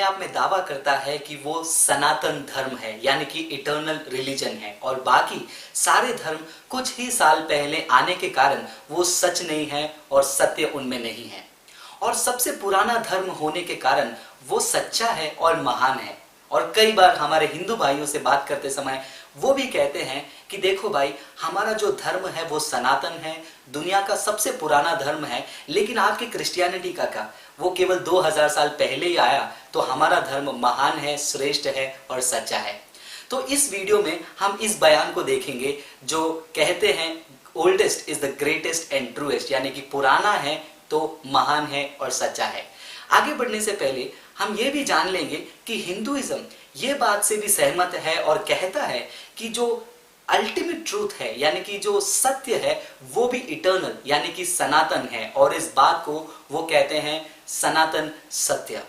अपने आप में दावा करता है कि वो सनातन धर्म है, यानी कि इटर्नल रिलीजन है, और बाकी सारे धर्म कुछ ही साल पहले आने के कारण वो सच नहीं है और सत्य उनमें नहीं है। और सबसे पुराना धर्म होने के कारण वो सच्चा है और महान है। और कई बार हमारे हिंदू भाइयों से बात करते समय वो भी कहते हैं कि देखो भाई, हमारा जो धर्म है वो सनातन है, दुनिया का सबसे पुराना धर्म है, लेकिन आपकी क्रिश्चियनिटी का क्या, वो केवल 2000 साल पहले ही आया, तो हमारा धर्म महान है, श्रेष्ठ है और सच्चा है। तो इस वीडियो में हम इस बयान को देखेंगे जो कहते हैं oldest is the greatest and truest, यानी कि पुराना है तो महान है और सच्चा है। आगे बढ़ने से पहले हम ये भी जान लेंगे कि हिंदुइज्म ये बात से भी सहमत है और कहता है कि जो अल्टीमेट ट्रूथ है, यानी कि जो सत्य है, वो भी इटर्नल यानी कि सनातन है, और इस बात को वो कहते हैं सनातन सत्य।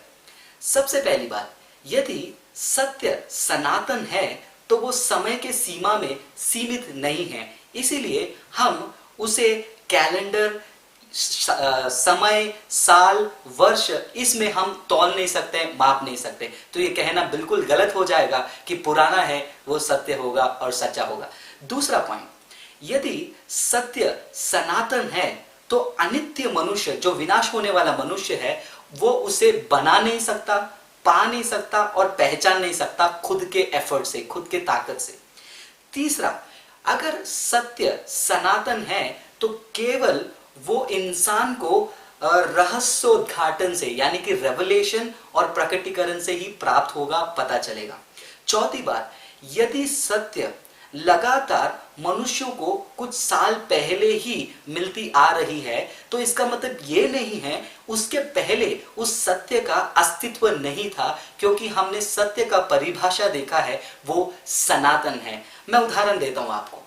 सबसे पहली बात, यदि सत्य सनातन है तो वो समय के सीमा में सीमित नहीं है, इसीलिए हम उसे कैलेंडर, समय, साल, वर्ष, इसमें हम तौल नहीं सकते, माप नहीं सकते। तो ये कहना बिल्कुल गलत हो जाएगा कि पुराना है वो सत्य होगा और सच्चा होगा। दूसरा पॉइंट, यदि सत्य सनातन है तो अनित्य मनुष्य, जो विनाश होने वाला मनुष्य है, वो उसे बना नहीं सकता, पा नहीं सकता और पहचान नहीं सकता खुद के एफर्ट से, खुद के ताकत से। तीसरा, अगर सत्य सनातन है तो केवल वो इंसान को रहस्योद्घाटन से, यानी कि रेवलेशन और प्रकटीकरण से ही प्राप्त होगा, पता चलेगा। चौथी बात, यदि सत्य लगातार मनुष्यों को कुछ साल पहले ही मिलती आ रही है तो इसका मतलब ये नहीं है उसके पहले उस सत्य का अस्तित्व नहीं था, क्योंकि हमने सत्य का परिभाषा देखा है, वो सनातन है। मैं उदाहरण देता हूं आपको।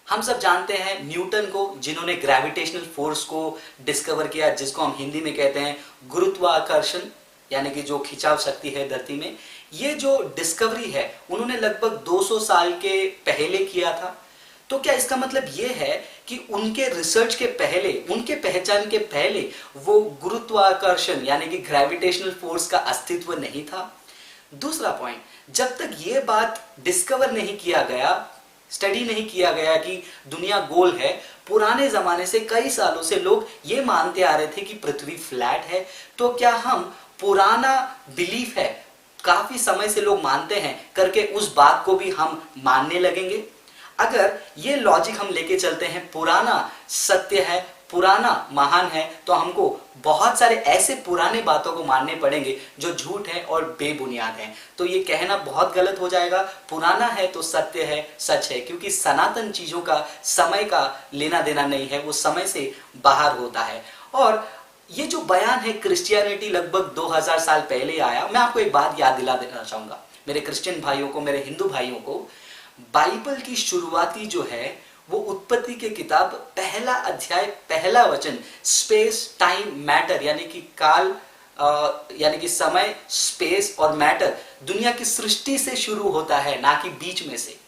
हम सब जानते हैं न्यूटन को, जिन्होंने ग्रेविटेशनल फोर्स को डिस्कवर किया, जिसको हम हिंदी में कहते हैं गुरुत्वाकर्षण, यानी कि जो खिंचाव शक्ति है धरती में। ये जो डिस्कवरी है उन्होंने लगभग 200 साल के पहले किया था। तो क्या इसका मतलब ये है कि उनके रिसर्च के पहले, उनके पहचान के पहले वो गुरुत्वाकर्षण यानी कि ग्रेविटेशनल फोर्स का अस्तित्व नहीं था? दूसरा पॉइंट, जब तक ये बात डिस्कवर नहीं किया गया, स्टडी नहीं किया गया कि दुनिया गोल है, पुराने जमाने से कई सालों से लोग ये मानते आ रहे थे कि पृथ्वी फ्लैट है। तो क्या हम पुराना बिलीफ है, काफी समय से लोग मानते हैं करके उस बात को भी हम मानने लगेंगे? अगर ये लॉजिक हम लेके चलते हैं, पुराना सत्य है, पुराना महान है, तो हमको बहुत सारे ऐसे पुराने बातों को मानने पड़ेंगे जो झूठ है और बेबुनियाद है। तो ये कहना बहुत गलत हो जाएगा, पुराना है तो सत्य है, सच है, क्योंकि सनातन चीजों का समय का लेना देना नहीं है, वो समय से बाहर होता है। और ये जो बयान है क्रिश्चियनिटी लगभग 2000 साल पहले आया, मैं आपको एक बात याद दिला देना चाहूंगा, मेरे क्रिश्चियन भाइयों को, मेरे हिंदू भाइयों को। बाइबल की शुरुआती जो है वो उत्पत्ति के किताब पहला अध्याय पहला वचन स्पेस टाइम मैटर, यानी कि काल, यानी कि समय, स्पेस और मैटर, दुनिया की सृष्टि से शुरू होता है, ना कि बीच में से।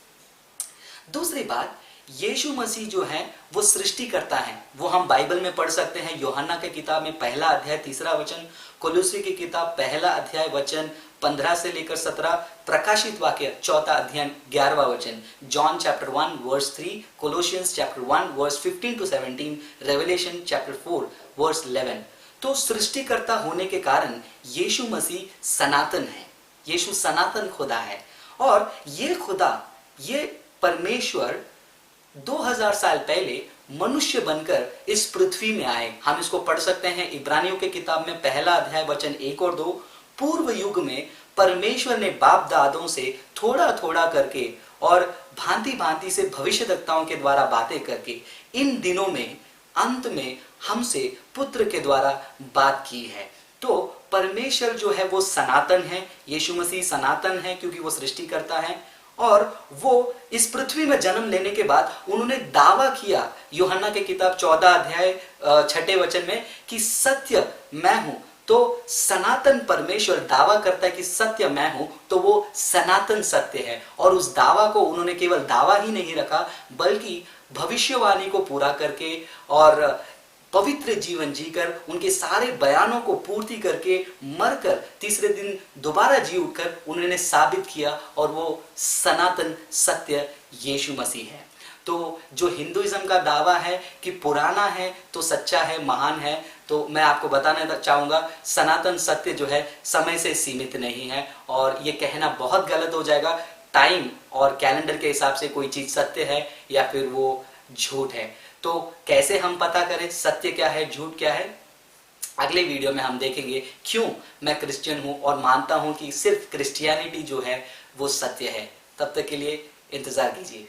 दूसरी बात, यीशु मसीह जो है वो सृष्टि करता है, वो हम बाइबल में पढ़ सकते हैं। यूहन्ना के किताब में पहला अध्याय 3 वचन, कोलोसी की किताब पहला अध्याय वचन 15 से लेकर 17, प्रकाशित वाक्य 4 अध्याय 11 वचन, John chapter 1 verse 3, Colossians chapter 1 verse 15 to 17, Revelation chapter 4 verse 11। तो सृष्टिकर्ता होने के कारण यीशु मसीह सनातन है, यीशु सनातन खुदा है। और ये खुदा, ये परमेश्वर 2000 साल पहले मनुष्य बनकर इस पृथ्वी में आए। हम इसको पढ़ सकते हैं इब्रानियों के किताब में पहला अध्याय वचन 1 और 2। पूर्व युग में परमेश्वर ने बाप दादों से थोड़ा थोड़ा करके और भांति भांति से भविष्यद्वक्ताओं के द्वारा बातें करके इन दिनों में अंत में हमसे पुत्र के द्वारा बात की है। तो परमेश्वर जो है वो सनातन है, यीशु मसीह सनातन है क्योंकि वो सृष्टि करता है। और वो इस पृथ्वी में जन्म लेने के बाद उन्होंने दावा किया यूहन्ना के किताब 14 अध्याय 6 वचन में कि सत्य मैं हूं। तो सनातन परमेश्वर दावा करता है कि सत्य मैं हूं, तो वो सनातन सत्य है। और उस दावा को उन्होंने केवल दावा ही नहीं रखा, बल्कि भविष्यवाणी को पूरा करके और पवित्र जीवन जीकर उनके सारे बयानों को पूर्ति करके मरकर तीसरे दिन दोबारा जी उठकर उन्होंने साबित किया, और वो सनातन सत्य यीशु मसीह है। तो जो हिंदुइज्म का दावा है कि पुराना है तो सच्चा है, महान है, तो मैं आपको बताना चाहूँगा सनातन सत्य जो है समय से सीमित नहीं है, और ये कहना बहुत गलत हो जाएगा। टाइम और कैलेंडर के हिसाब से कोई चीज़ सत्य है या फिर वो झूठ है। तो कैसे हम पता करें सत्य क्या है, झूठ क्या है? अगले वीडियो में हम देखेंगे क्यों मैं क्रिश्चियन हूँ और मानता हूँ कि सिर्फ क्रिश्चियनिटी जो है वो सत्य है। तब तक के लिए इंतज़ार कीजिए।